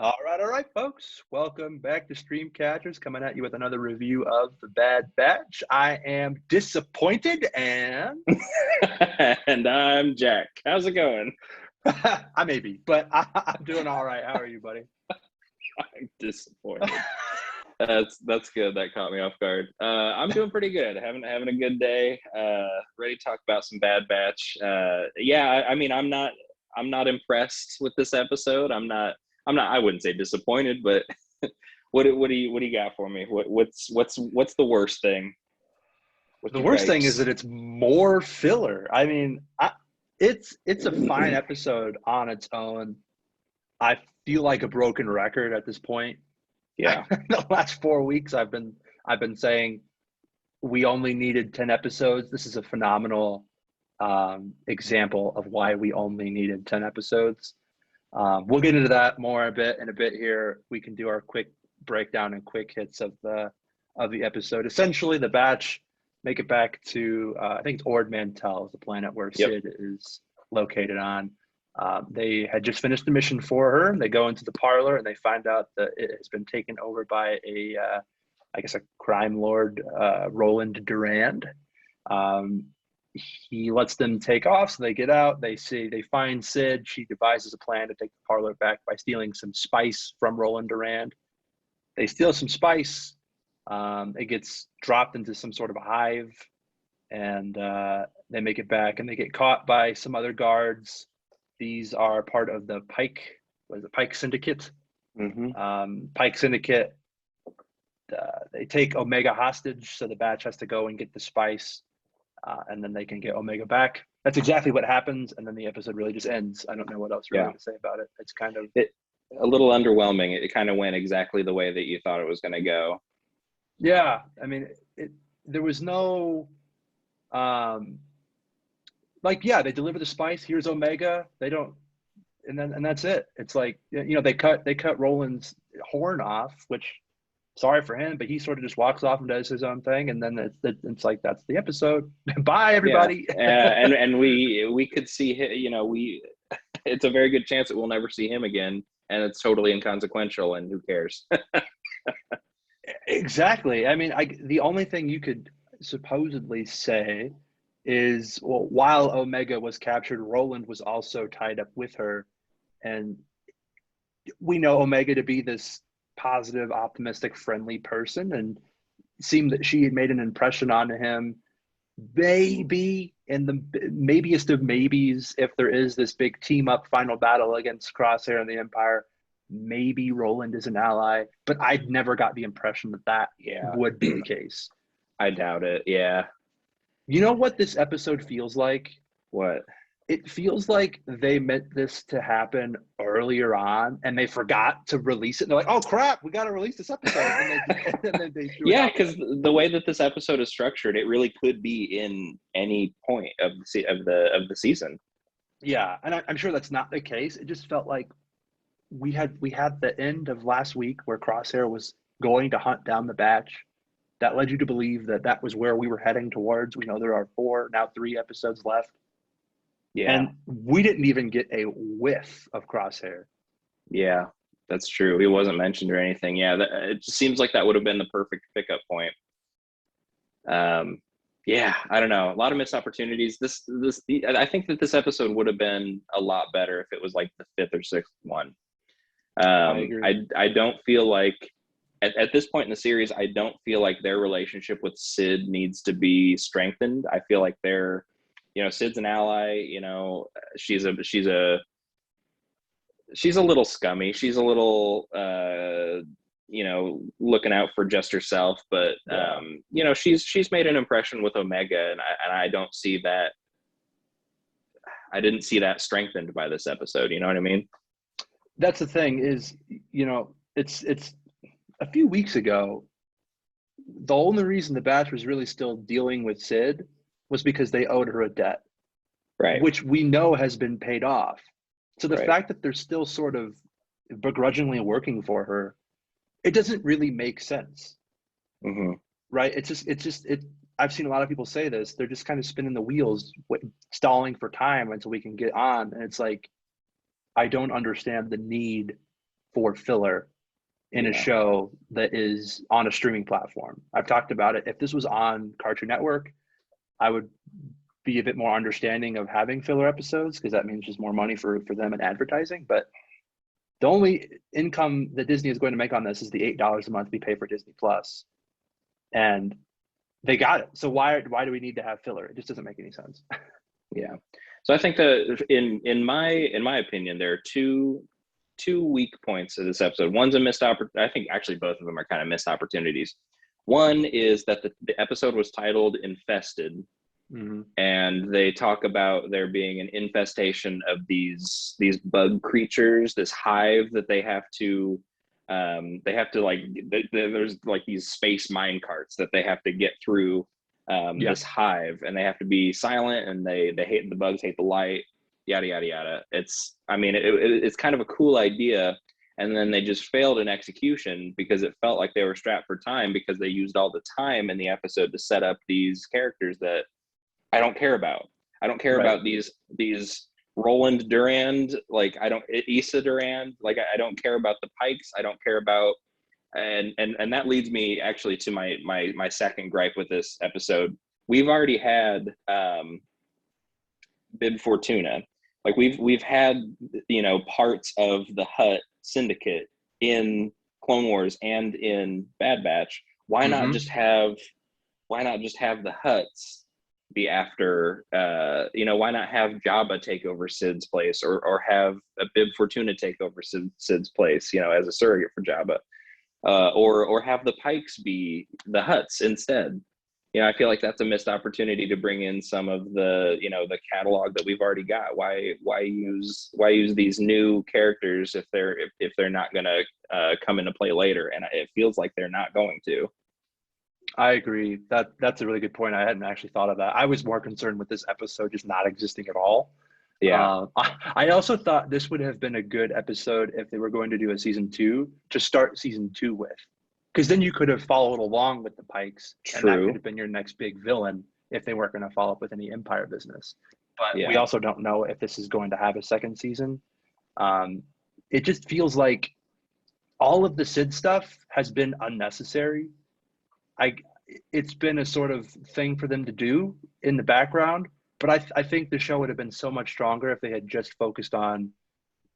All right, folks. Welcome back to Stream Catchers, coming at you with another review of The Bad Batch. I am disappointed and And I'm Jack. How's it going? I may be, but I'm doing all right. How are you, buddy? I'm disappointed. That's good. That caught me off guard. I'm doing pretty good. Having a good day. Ready to talk about some Bad Batch. I mean, I'm not impressed with this episode. I wouldn't say disappointed, but what do you got for me? What's the worst thing? What's The your worst thing is gripes? that it's more filler. I mean, it's a fine episode on its own. I feel like a broken record at this point. Yeah. The last 4 weeks, I've been saying we only needed 10 episodes. This is a phenomenal example of why we only needed 10 episodes. We'll get into that more in a bit here. We can do our quick breakdown and quick hits of the episode. Essentially, the batch make it back to I think it's Ord Mantell, is the planet where Yep. Sid is located on. They had just finished the mission for her. They go into the parlor and they find out that it has been taken over by I guess, a crime lord, Roland Durand. Um, he lets them take off, so they get out. They find Sid. She devises a plan to take the parlor back by stealing some spice from Roland Durand. They steal some spice. It gets dropped into some sort of a hive, and they make it back, and they get caught by some other guards. These are part of the Pike Syndicate. Mm-hmm. Pike Syndicate. They take Omega hostage, so the batch has to go and get the spice, and then they can get Omega back. That's exactly what happens, and then the episode really just ends. I don't know what else really Yeah. to say about it. It's kind of A little underwhelming. It kind of went exactly the way that you thought it was going to go. yeah. I mean, there was no they deliver the spice. Here's Omega. They don't, and that's it. It's like they cut Roland's horn off, which sorry for him, but he sort of just walks off and does his own thing, and then it's like that's the episode. Bye, Yeah, everybody. and we could see we it's a very good chance that we'll never see him again, and it's totally inconsequential, and who cares? Exactly. I mean, the only thing you could supposedly say is, well, while Omega was captured, Roland was also tied up with her, and we know Omega to be this positive, optimistic, friendly person, and it seemed that she had made an impression on him. Maybe in the maybeest of maybes, if there is this big team up final battle against Crosshair and the Empire, maybe Roland is an ally, but I never got the impression that Yeah, would be the case. I doubt it. Yeah. You know what this episode feels like? What? It feels like they meant this to happen earlier on and they forgot to release it. They're like, oh crap, we got to release this episode. And then they threw it Yeah, out there. because the way that this episode is structured, it really could be in any point of the season. Yeah, and I'm sure that's not the case. It just felt like we had the end of last week where Crosshair was going to hunt down the batch. That led you to believe that that was where we were heading towards. We know there are 4, now 3 episodes left. Yeah, And we didn't even get a whiff of Crosshair. yeah, that's true. He wasn't mentioned or anything. Yeah, it just seems like that would have been the perfect pickup point. Yeah, I don't know. A lot of missed opportunities. I think that this episode would have been a lot better if it was like the 5th or 6th one. I agree. I don't feel like at this point in the series, I don't feel like their relationship with Sid needs to be strengthened. I feel like Sid's an ally. She's a little scummy. She's a little looking out for just herself, but she's made an impression with Omega, and I don't see that. I didn't see that strengthened by this episode. You know what I mean? That's the thing is, it's a few weeks ago, the only reason the batch was really still dealing with Sid was because they owed her a debt, Right. which we know has been paid off. So the Right. fact that they're still sort of begrudgingly working for her, it doesn't really make sense, Mm-hmm. right? I've seen a lot of people say this. They're just kind of spinning the wheels, stalling for time until we can get on. And it's like, I don't understand the need for filler in a Yeah. show that is on a streaming platform. I've talked about it. If this was on Cartoon Network, I would be a bit more understanding of having filler episodes because that means just more money for them in advertising. But the only income that Disney is going to make on this is the $8 a month we pay for Disney Plus, and they got it. So why do we need to have filler? It just doesn't make any sense. Yeah. So I think that in my opinion, there are two weak points of this episode. One's a missed opportunity. I think actually both of them are kind of missed opportunities. One is that the episode was titled Infested. Mm-hmm. And they talk about there being an infestation of these bug creatures, this hive that they have to like, there's like these space mine carts that they have to get through this hive, and they have to be silent, and they hate, the bugs hate the light, yada yada yada. It's kind of a cool idea, and then they just failed in execution because it felt like they were strapped for time because they used all the time in the episode to set up these characters that I don't care about. I don't care about these Roland Durand, like Issa Durand, like I don't care about the Pikes. I don't care about, and that leads me actually to my second gripe with this episode. We've already had Bib Fortuna. Like we've had, parts of the Hutt syndicate in Clone Wars and in Bad Batch. Why not just have the Hutts be after, why not have Jabba take over Sid's place, or have a Bib Fortuna take over Sid's place, as a surrogate for Jabba, or have the Pikes be the Hutts instead. I feel like that's a missed opportunity to bring in some of the, the catalog that we've already got. Why use these new characters if they're not going to come into play later? And it feels like they're not going to. I agree. That's a really good point. I hadn't actually thought of that. I was more concerned with this episode just not existing at all. Yeah. I also thought this would have been a good episode if they were going to do a season 2 to start season 2 with, because then you could have followed along with the Pikes. True. And that could have been your next big villain if they weren't going to follow up with any Empire business. But we also don't know if this is going to have a second season. It just feels like all of the Sid stuff has been unnecessary. It's been a sort of thing for them to do in the background, but I think the show would have been so much stronger if they had just focused on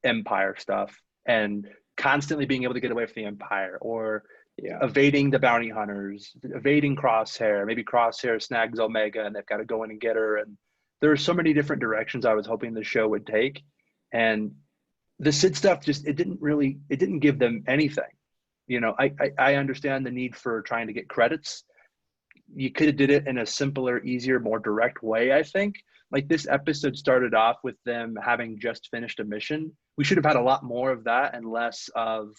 Empire stuff and constantly being able to get away from the Empire, or evading the bounty hunters, evading Crosshair. Maybe Crosshair snags Omega and they've got to go in and get her. And there are so many different directions I was hoping the show would take. And the Sid stuff it didn't give them anything. I understand the need for trying to get credits. You could have did it in a simpler, easier, more direct way, I think. Like, this episode started off with them having just finished a mission. We should have had a lot more of that and less of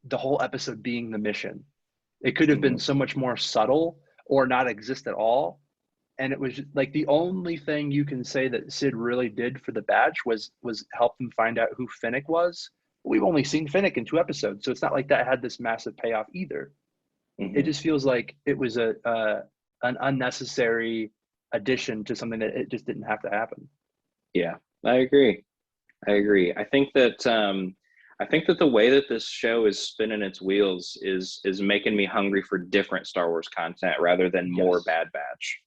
the whole episode being the mission. It could have been so much more subtle or not exist at all. And it was just, like, the only thing you can say that Sid really did for the batch was help them find out who Finnick was. We've only seen Finnick in 2 episodes, so it's not like that had this massive payoff either. It just feels like it was an unnecessary addition to something that it just didn't have to happen. Yeah, I agree. I think that the way that this show is spinning its wheels is making me hungry for different Star Wars content rather than more Bad Batch.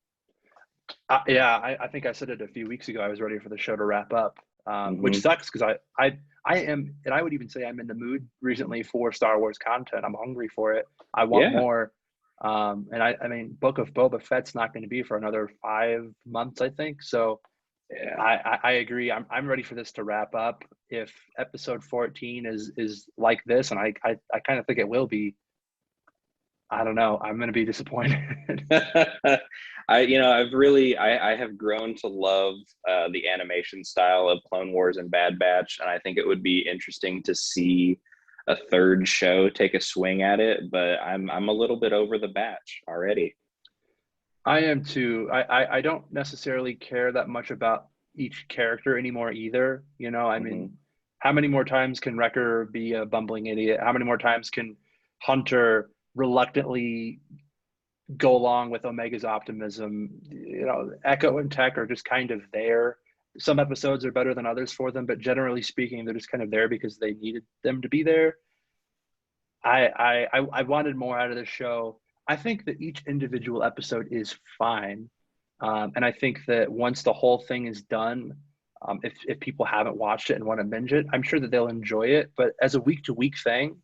I think I said it a few weeks ago. I was ready for the show to wrap up, which sucks because I am, and I would even say I'm in the mood recently for Star Wars content. I'm hungry for it. I want more. And I mean, Book of Boba Fett's not going to be for another 5 months, I think. So I agree. I'm ready for this to wrap up. If episode 14 is like this, and I kind of think it will be, I don't know, I'm going to be disappointed. I have grown to love the animation style of Clone Wars and Bad Batch, and I think it would be interesting to see a third show take a swing at it. But I'm a little bit over the batch already. I am too. I don't necessarily care that much about each character anymore either. I mean, how many more times can Wrecker be a bumbling idiot? How many more times can Hunter reluctantly go along with Omega's optimism? Echo and Tech are just kind of there. some episodes are better than others for them, but generally speaking, they're just kind of there because they needed them to be there. I wanted more out of the show. I think that each individual episode is fine. And I think that once the whole thing is done, if people haven't watched it and want to binge it, I'm sure that they'll enjoy it. But as a week to week thing,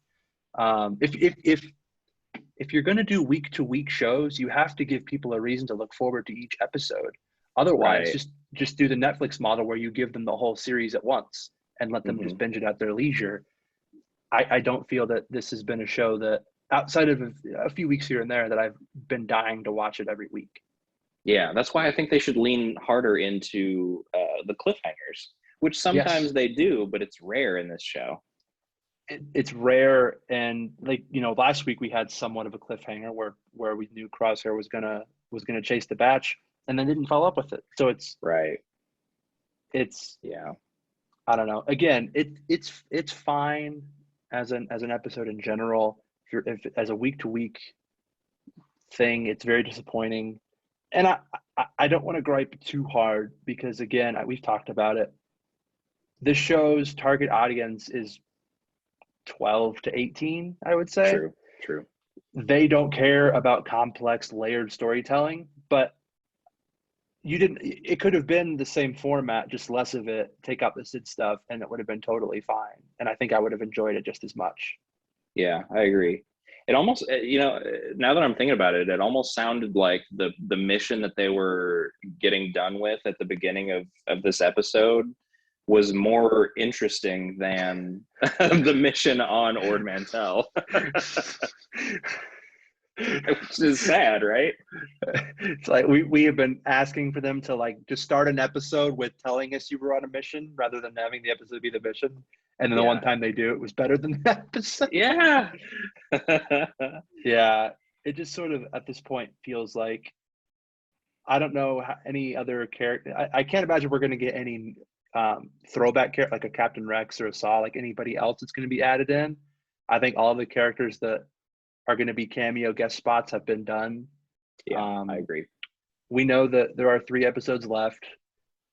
if you're going to do week to week shows, you have to give people a reason to look forward to each episode. Otherwise, Right. just do the Netflix model where you give them the whole series at once and let them just binge it at their leisure. I don't feel that this has been a show that, outside of a few weeks here and there, that I've been dying to watch it every week. Yeah, that's why I think they should lean harder into the cliffhangers, which sometimes Yes. they do, but it's rare in this show. It's rare, and like, last week we had somewhat of a cliffhanger where we knew Crosshair was gonna chase the batch, and then didn't follow up with it. So Right. it's Yeah. I don't know. Again, it's fine as an episode in general. If as a week to week thing, it's very disappointing, and I don't want to gripe too hard because, again, we've talked about it. This show's target audience is 12 to 18, I would say. True. They don't care about complex layered storytelling, but it could have been the same format, just less of it, take out the Sid stuff, and it would have been totally fine. And I think I would have enjoyed it just as much. Yeah, I agree. It almost, now that I'm thinking about it, it almost sounded like the mission that they were getting done with at the beginning of this episode was more interesting than the mission on Ord Mantell. Which is sad, right? It's like we have been asking for them to like just start an episode with telling us you were on a mission rather than having the episode be the mission. And then the one time they do, it was better than the episode. Yeah. Yeah. It just sort of at this point feels like, I don't know any other character. I can't imagine we're going to get any throwback character like a Captain Rex or a Saw, like anybody else that's going to be added in. I think all the characters that are going to be cameo guest spots have been done. Yeah, I agree. We know that there are 3 episodes left.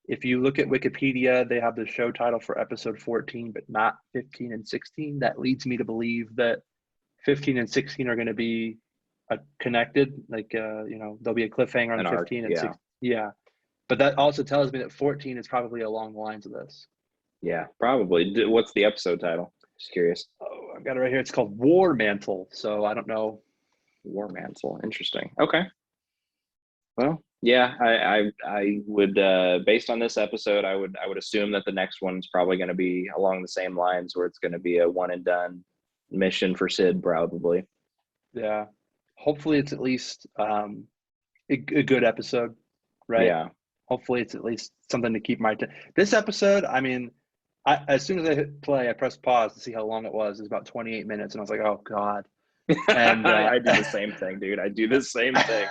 If you look at Wikipedia, they have the show title for episode 14, but not 15 and 16. That leads me to believe that 15 and 16 are going to be connected. Like, there'll be a cliffhanger on 15 and 16. Yeah. But that also tells me that 14 is probably along the lines of this. Yeah, probably. What's the episode title? Just curious. Oh, I've got it right here. It's called Ord Mantell. So I don't know. Ord Mantell. Interesting. Okay. Well, yeah, I would, based on this episode, I would assume that the next one's probably going to be along the same lines, where it's going to be a one and done mission for Sid, probably. Yeah. Hopefully it's at least a good episode, right? Yeah. Hopefully it's at least something to keep my attention. This episode, I mean, as soon as I hit play, I pressed pause to see how long it was. It was about 28 minutes, and I was like, "Oh God!" And I do the same thing, dude. I do the same thing.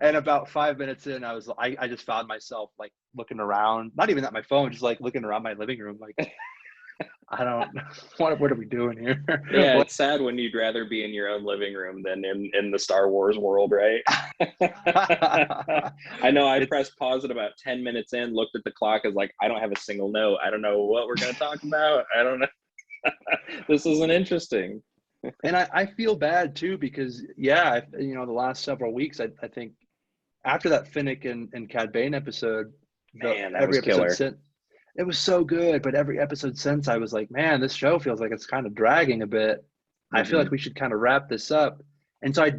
and about 5 minutes in, I just found myself like looking around, not even at my phone, just like looking around my living room, like, I don't. What are we doing here? Yeah, it's sad when you'd rather be in your own living room than in the Star Wars world, right? I know. I pressed pause at about 10 minutes in, looked at the clock, I was like, I don't have a single note. I don't know what we're going to talk about. I don't know. This isn't interesting. And I feel bad too because, yeah, the last several weeks, I think after that Finnick and Cad Bane episode, Man, that every was killer. episode it was so good, but every episode since, I was like, man, this show feels like it's kind of dragging a bit. I feel like we should kind of wrap this up. And so I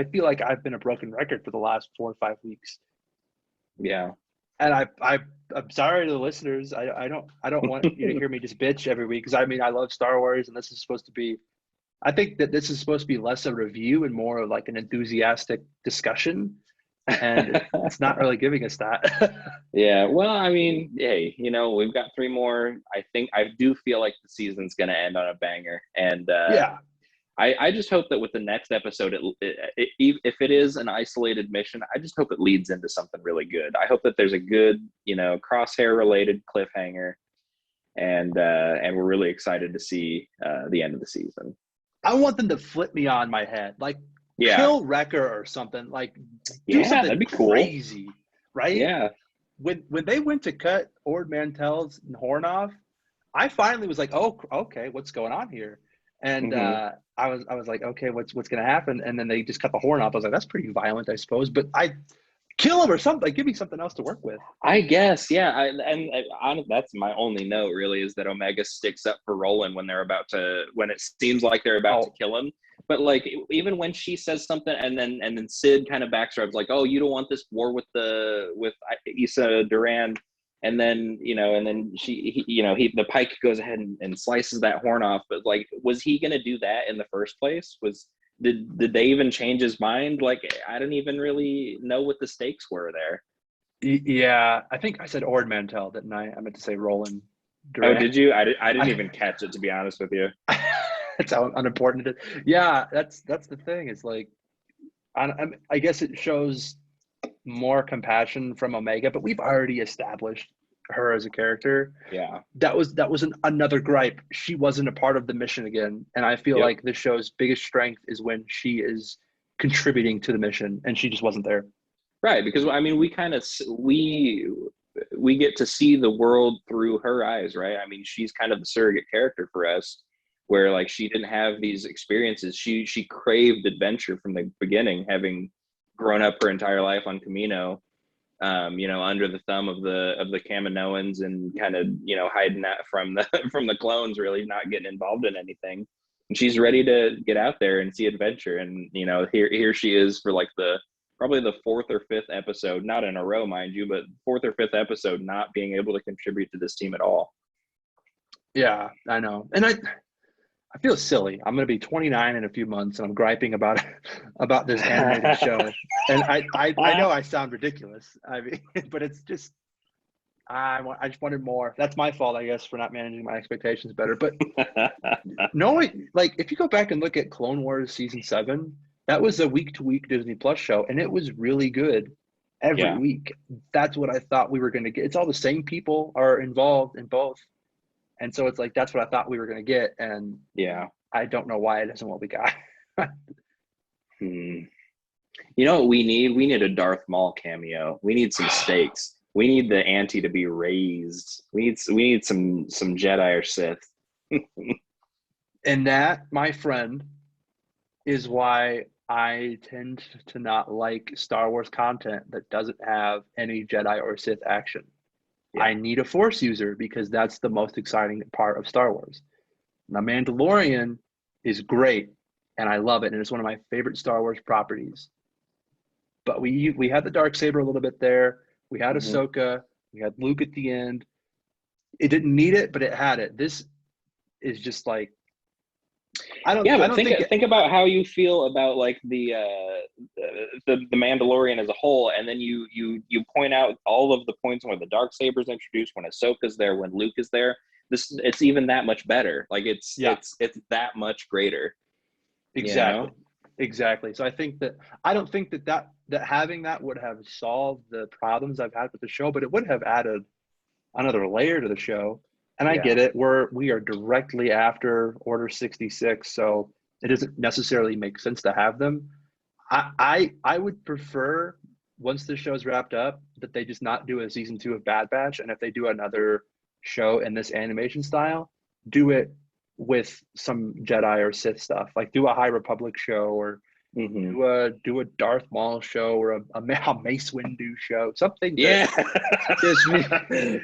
feel like I've been a broken record for the last 4 or 5 weeks. Yeah. And I'm sorry to the listeners. I don't want you to hear me just bitch every week, because I mean, I love Star Wars, and this is supposed to be, I think that this is supposed to be less a review and more of like an enthusiastic discussion. And it's not really giving us that. Yeah, well, I mean, hey, we've got 3 more. I do feel like the season's going to end on a banger, and yeah, I just hope that with the next episode, if it is an isolated mission, I just hope it leads into something really good. I hope that there's a good, Crosshair related cliffhanger, and we're really excited to see the end of the season. I want them to flip me on my head, like, kill Wrecker or something, like, do something that'd be crazy, cool. right? Yeah. when they went to cut Ord Mantell's horn off, I finally was like, oh, okay, what's going on here? And Hmm. I was like, okay, what's going to happen? And then they just cut the horn off. I was like, that's pretty violent, I suppose. But I kill him or something. Like, give me something else to work with. I guess, yeah. That's my only note really, is that Omega sticks up for Roland when it seems like they're about to Oh, kill him. But like, even when she says something, and then Sid kind of backs like, oh, you don't want this war with Issa Durand, and then the Pike goes ahead and slices that horn off. But like, was he gonna do that in the first place? Did they even change his mind? Like, I didn't even really know what the stakes were there. yeah. I think I said Ord Mantell, didn't I? I meant to say Roland Oh, Durand. did you? I didn't I, even catch it, to be honest with you. that's how unimportant it is. Yeah, that's the thing. It's like I guess it shows more compassion from Omega, but we've already established her as a character. Yeah. That was another gripe. She wasn't a part of the mission again, and I feel Yep. like this show's biggest strength is when she is contributing to the mission, and she just wasn't there. Right, because I mean, we get to see the world through her eyes, right? I mean, she's kind of the surrogate character for us, where like she didn't have these experiences. She craved adventure from the beginning, having grown up her entire life on Camino, under the thumb of the Kaminoans, and kind of hiding that from the from the clones, really not getting involved in anything. And she's ready to get out there and see adventure. And here she is for like the probably the fourth or fifth episode, not in a row, mind you, but fourth or fifth episode, not being able to contribute to this team at all. Yeah, I know, and I feel silly. I'm going to be 29 in a few months, and I'm griping about about this animated show. And I know I sound ridiculous. I mean, but it's just I just wanted more. That's my fault, I guess, for not managing my expectations better. But knowing, like, if you go back and look at Clone Wars season 7, that was a week to week Disney Plus show, and it was really good every Yeah. week. That's what I thought we were going to get. It's all the same people are involved in both, and so it's like that's what I thought we were going to get, and Yeah. I don't know why it isn't what we got. Hmm. You know what we need? We need a Darth Maul cameo. We need some stakes. We need the ante to be raised. We need some Jedi or Sith. And that, my friend, is why I tend to not like Star Wars content that doesn't have any Jedi or Sith action. I Yeah. need a Force user because that's the most exciting part of Star Wars. Now, Mandalorian is great, and I love it, and it's one of my favorite Star Wars properties. But we had the dark saber a little bit there. We had Hmm. Ahsoka. We had Luke at the end. It didn't need it, but it had it. This is just like Yeah, I but don't think think about how you feel about like the Mandalorian as a whole, and then you point out all of the points where the dark saber is introduced, when Ahsoka's there, when Luke is there. It's even that much better. Like it's yeah, it's it's that much greater. You exactly. know? Exactly. So I don't think that having that would have solved the problems I've had with the show, but it would have added another layer to the show. And I Yeah. get it. We are directly after Order 66, so it doesn't necessarily make sense to have them. I would prefer, once the show's wrapped up, that they just not do a season 2 of Bad Batch, and if they do another show in this animation style, do it with some Jedi or Sith stuff. Like do a High Republic show, or Hmm. do a Darth Maul show, or a Mace Windu show. Something that Yeah. gives me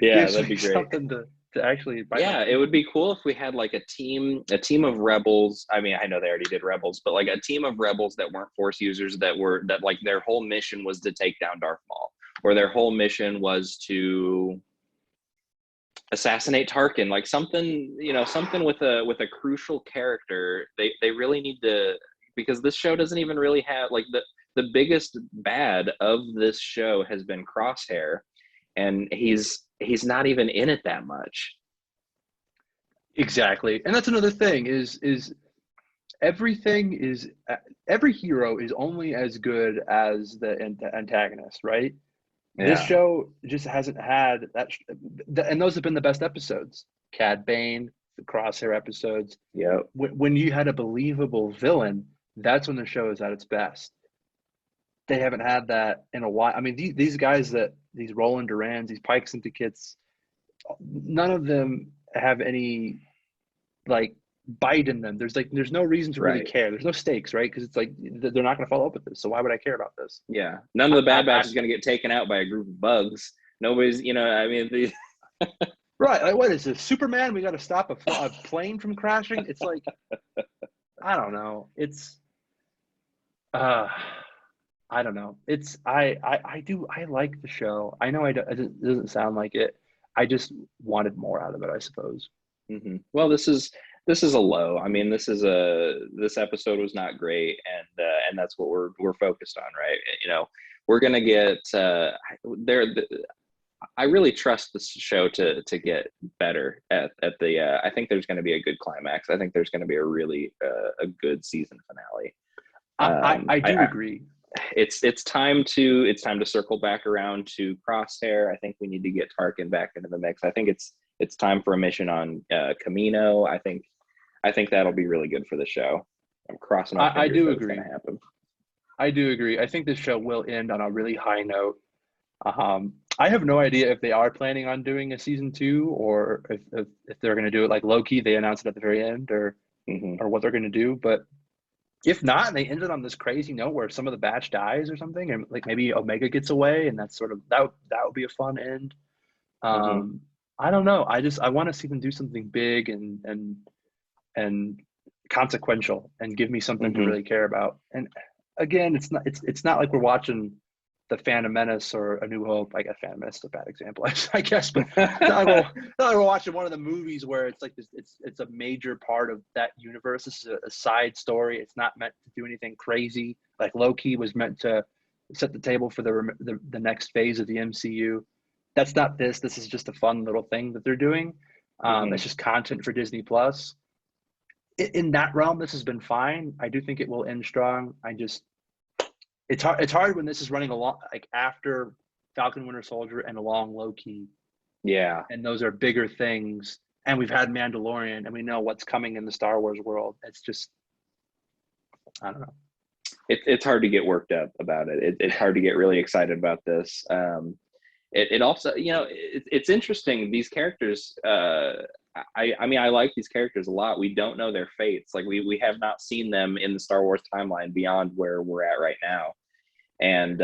Yeah, gives that'd me be great. something to actually bite my Yeah, it teeth would in. be cool if we had like a team of rebels. I mean, I know they already did rebels, but like a team of rebels that weren't force users, that like their whole mission was to take down Darth Maul, or their whole mission was to assassinate Tarkin, like something, something with a crucial character. They really need to, because this show doesn't even really have like the biggest bad of this show has been Crosshair, and he's not even in it that much. Exactly, and that's another thing everything is every hero is only as good as the antagonist, right? This Yeah. show just hasn't had that, and those have been the best episodes. Cad Bane, the Crosshair episodes. Yep. When you had a believable villain, that's when the show is at its best. They haven't had that in a while. I mean, these guys that these Roland Durands, these Pike syndicates, none of them have any like bite in them. There's no reason to really Right. care. There's no stakes, right? Because it's like they're not going to follow up with this. So why would I care about this? Yeah. None of the Bad Batch is going to get taken out by a group of bugs. Nobody's, I mean, Right. Like, what is this? Superman? We got to stop a plane from crashing? It's like, I don't know. It's, I don't know. It's, I like the show. I know it doesn't sound like it. I just wanted more out of it, I suppose. Well, this is a low. I mean, this episode was not great, and that's what we're focused on, right? We're gonna get there. I really trust this show to get better at the. I think there's going to be a good climax. I think there's going to be a really a good season finale. I do agree. It's time to circle back around to Crosshair. I think we need to get Tarkin back into the mix. I think it's time for a mission on Camino. I think that'll be really good for the show. I'm crossing my fingers. I do that agree. It's going to happen. I do agree. I think this show will end on a really high note. I have no idea if they are planning on doing a season 2 or if they're going to do it like Loki. They announced it at the very end, or what they're going to do. But if not, and they ended on this crazy note where some of the batch dies or something, and like maybe Omega gets away, and that's sort of that would be a fun end. I don't know. I want to see them do something big and consequential and give me something to really care about. And again, it's not like we're watching the Phantom Menace or A New Hope. I guess Phantom Menace is a bad example, I guess, but not like we're watching one of the movies where it's like this. It's a major part of that universe. This is a side story. It's not meant to do anything crazy. Like Loki was meant to set the table for the next phase of the MCU. That's not this. This is just a fun little thing that they're doing. It's just content for Disney Plus. In that realm, this has been fine. I do think it will end strong. It's hard when this is running along like after Falcon Winter Soldier and along Loki. Yeah. And those are bigger things. And we've had Mandalorian and we know what's coming in the Star Wars world. It's just, I don't know. It's hard to get worked up about it. It's hard to get really excited about this. It also, it's interesting. These characters, I mean, I like these characters a lot. We don't know their fates. Like we have not seen them in the Star Wars timeline beyond where we're at right now. And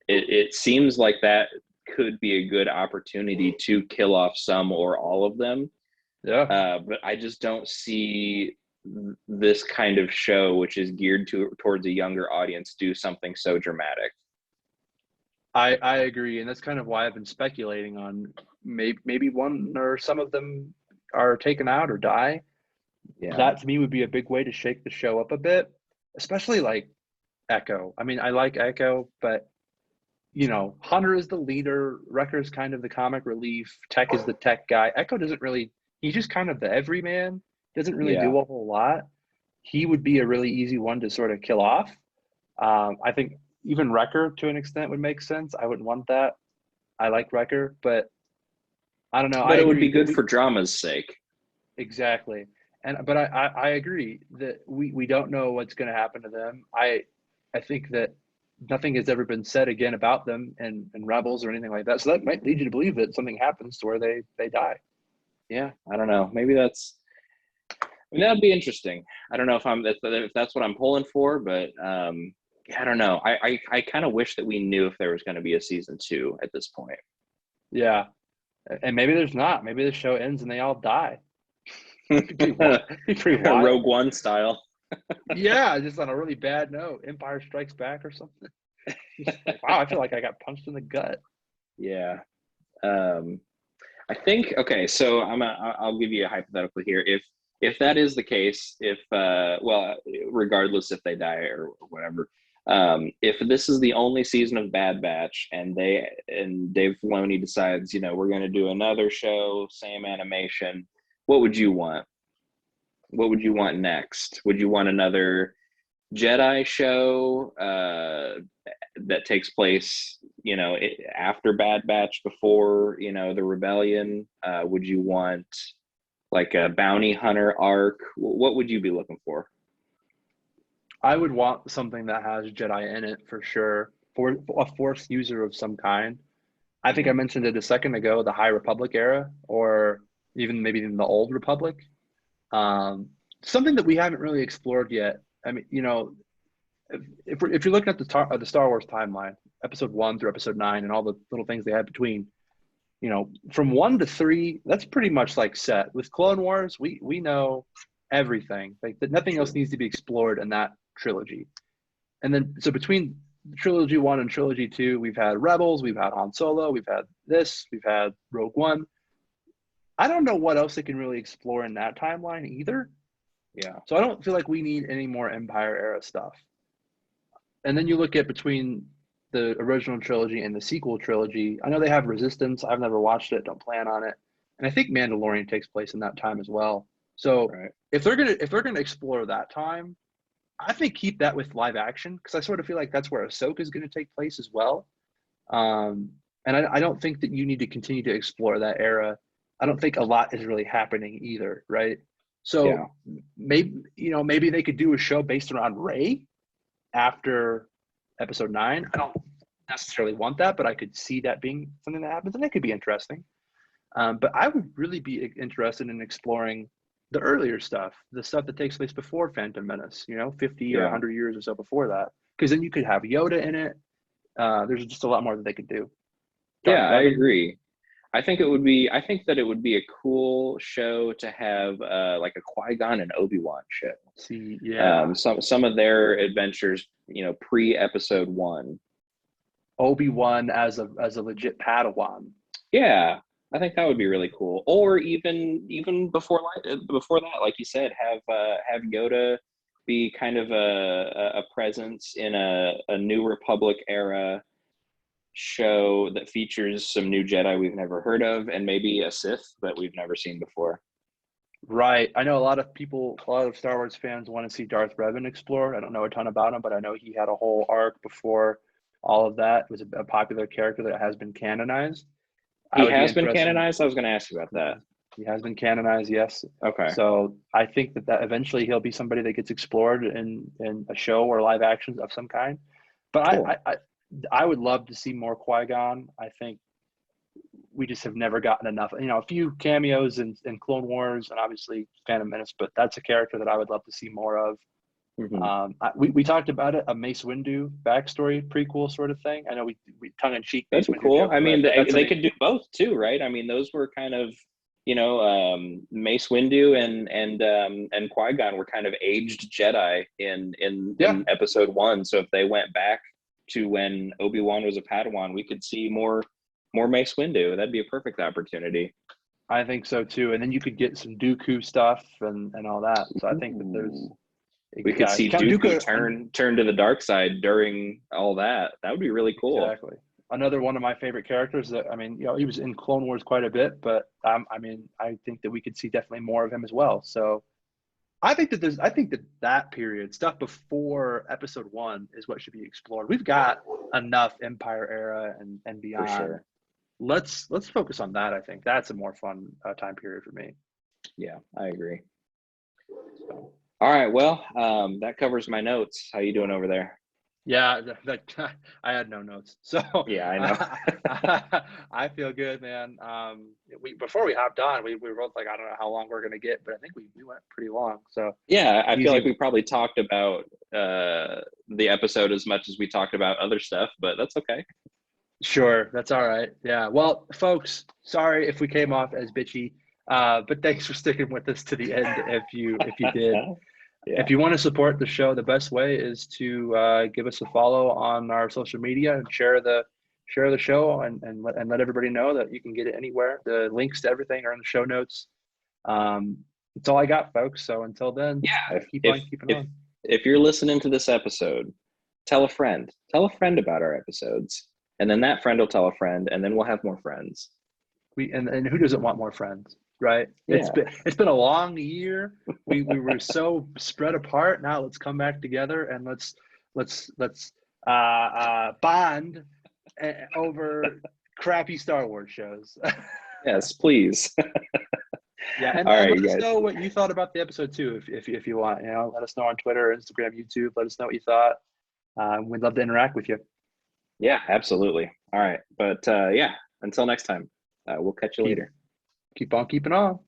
it seems like that could be a good opportunity to kill off some or all of them. Yeah. But I just don't see this kind of show, which is geared towards a younger audience, do something so dramatic. I agree, and that's kind of why I've been speculating on maybe one or some of them are taken out or die. Yeah. That to me would be a big way to shake the show up a bit, especially like Echo. I mean, I like Echo, but Hunter is the leader, Wrecker's kind of the comic relief, Tech is the tech guy. Echo doesn't really, he's just kind of the everyman, doesn't really do a whole lot. He would be a really easy one to sort of kill off. I think even Wrecker to an extent would make sense. I wouldn't want that. I like Wrecker, but I don't know. But it would be good for drama's sake. Exactly. But I agree that we don't know what's going to happen to them. I think that nothing has ever been said again about them and Rebels or anything like that. So that might lead you to believe that something happens to where they die. Yeah, I don't know. Maybe that'd be interesting. I don't know if that's what I'm pulling for, but I don't know. I kind of wish that we knew if there was going to be a season 2 at this point. Yeah, and maybe there's not. Maybe the show ends and they all die. Pretty wild. Rogue One style. Yeah, just on a really bad note. Empire Strikes Back or something. Like, wow, I feel like I got punched in the gut. Yeah. I think, okay, so I'll give you a hypothetical here. If that is the case, regardless if they die or whatever, if this is the only season of Bad Batch and Dave Filoni decides, we're going to do another show, same animation, what would you want? What would you want next? Would you want another Jedi show that takes place, after Bad Batch, before, the rebellion? Would you want like a bounty hunter arc? What would you be looking for? I would want something that has Jedi in it for sure, for a Force user of some kind. I think I mentioned it a second ago, the High Republic era, or even maybe in the Old Republic. Something that we haven't really explored yet. I mean, if you're looking at the Star Wars timeline, Episode 1 through Episode 9, and all the little things they had between, from 1 to 3, that's pretty much like set. With Clone Wars, we know everything. Like that, nothing else needs to be explored in that trilogy. And then so between Trilogy 1 and Trilogy 2, we've had Rebels, we've had Han Solo, we've had this, we've had Rogue One. I don't know what else they can really explore in that timeline either. Yeah. So I don't feel like we need any more Empire era stuff. And then you look at between the original trilogy and the sequel trilogy. I know they have Resistance. I've never watched it. Don't plan on it. And I think Mandalorian takes place in that time as well. So if they're gonna explore that time, I think keep that with live action, because I sort of feel like that's where Ahsoka is going to take place as well. And I don't think that you need to continue to explore that era. I don't think a lot is really happening either, right? So maybe they could do a show based around Rey after Episode 9. I don't necessarily want that, but I could see that being something that happens, and that could be interesting. But I would really be interested in exploring the earlier stuff, the stuff that takes place before Phantom Menace, 50 or 100 years or so before that, because then you could have Yoda in it. There's just a lot more that they could do. I agree. I think that it would be a cool show to have like a Qui-Gon and Obi-Wan show. See, yeah. Some of their adventures, pre-Episode 1. Obi-Wan as a legit Padawan. Yeah, I think that would be really cool. Or even before that, like you said, have Yoda be kind of a presence in a New Republic era show that features some new Jedi we've never heard of, and maybe a Sith that we've never seen before. Right. I know a lot of Star Wars fans want to see Darth Revan explored. I don't know a ton about him, but I know he had a whole arc before all of that. It was a popular character that has been canonized. He has been canonized? I was going to ask you about that. He has been canonized, yes. Okay. So I think that eventually he'll be somebody that gets explored in a show or live actions of some kind. But cool. I would love to see more Qui-Gon. I think we just have never gotten enough. A few cameos in Clone Wars and obviously Phantom Menace, but that's a character that I would love to see more of. Mm-hmm. We talked about it, a Mace Windu backstory prequel sort of thing. I know we tongue in cheek. That's cool. Joke, I mean, they could do both too, right? I mean, those were kind of Mace Windu and Qui-Gon were kind of aged Jedi in Episode 1. So if they went back to when Obi-Wan was a Padawan, we could see more Mace Windu. That'd be a perfect opportunity. I think so too. And then you could get some Dooku stuff and all that. So I think that we could see Dooku turn to the dark side during all that. That would be really cool. Exactly. Another one of my favorite characters that, he was in Clone Wars quite a bit, but I think that we could see definitely more of him as well. So I think that period, stuff before Episode 1 is what should be explored. We've got enough Empire era and beyond. For sure. Let's focus on that. I think that's a more fun time period for me. Yeah, I agree. So. All right. Well, that covers my notes. How you doing over there? Yeah, I had no notes. So yeah, I know. I feel good, man. Before we hopped on, we were both like, I don't know how long we're gonna get, but I think we went pretty long. So yeah, I feel like we probably talked about the episode as much as we talked about other stuff, but that's okay. Sure, that's all right. Yeah. Well, folks, sorry if we came off as bitchy, but thanks for sticking with us to the end. If you did. Yeah. If you want to support the show, the best way is to give us a follow on our social media and share the show and let everybody know that you can get it anywhere. The links to everything are in the show notes. That's all I got, folks. So until then, keep on keeping on. If you're listening to this episode, tell a friend about our episodes, and then that friend will tell a friend, and then we'll have more friends. And who doesn't want more friends? Right. Yeah. It's been a long year. We were so spread apart. Now let's come back together and let's bond over crappy Star Wars shows. Yes, please. Yeah, and let us know what you thought about the episode too, if you want. Let us know on Twitter, Instagram, YouTube. Let us know what you thought. We'd love to interact with you. Yeah, absolutely. All right, but until next time, we'll catch you later. Keep on keeping on.